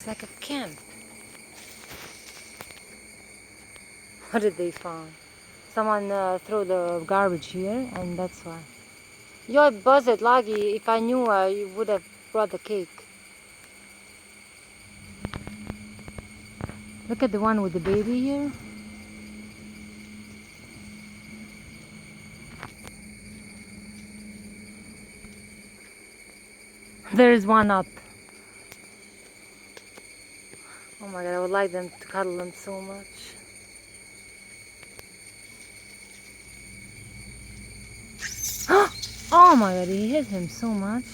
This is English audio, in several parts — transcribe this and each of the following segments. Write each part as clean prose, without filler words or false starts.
like a camp. What did they find? Someone threw the garbage here, and that's why. Yo, buzzed, Lagi. If I knew, you would have brought the cake. Look at the one with the baby here. There's one up. Oh my god, I would like them to cuddle them so much. Oh my god, he hit him so much.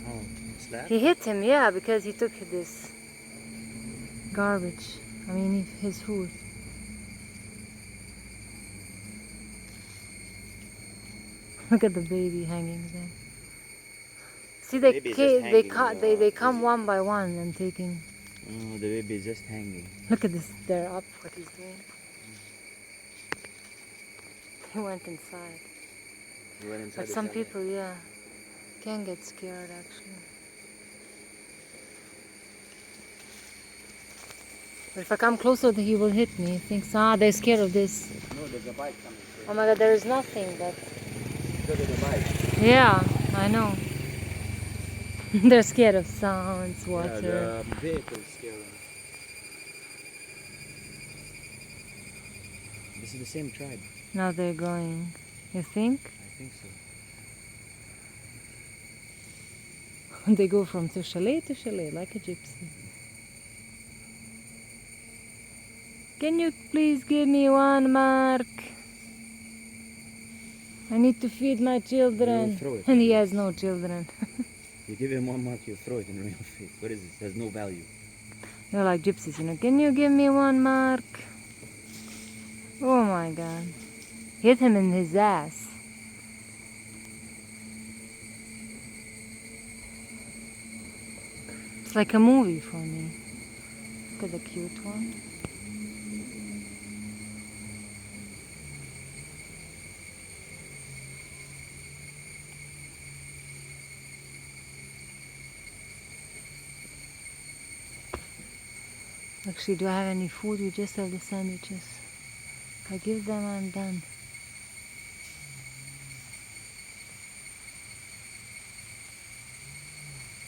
Oh, what's that? He hit him, yeah, because he took this garbage. I mean, his food. Look at the baby hanging there. See, they Baby is just hanging, they come one by one and taking. Oh, the baby is just hanging. Look at this, they're up, what he's doing. He went inside. He went inside But the some cellar. people, yeah, can get scared actually. But if I come closer, he will hit me. He thinks, they're scared of this. No, there's a bike coming through. Oh my god, there is nothing, but... Look at the bike. Yeah, I know. They're scared of sounds, water. Yeah, the vehicle is scary. This is the same tribe. Now they're going. You think? I think so. They go from to chalet like a gypsy. Can you please give me one mark? I need to feed my children. Throw it. And he has no children. You give him one mark, he'll throw it in your face. What is this? It has no value. They're like gypsies, you know. Can you give me one mark? Oh my god. Hit him in his ass. It's like a movie for me. Look at the cute one. Actually, do I have any food? We just have the sandwiches. If I give them, I'm done.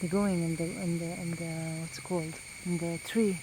They're going in the what's it called? In the tree.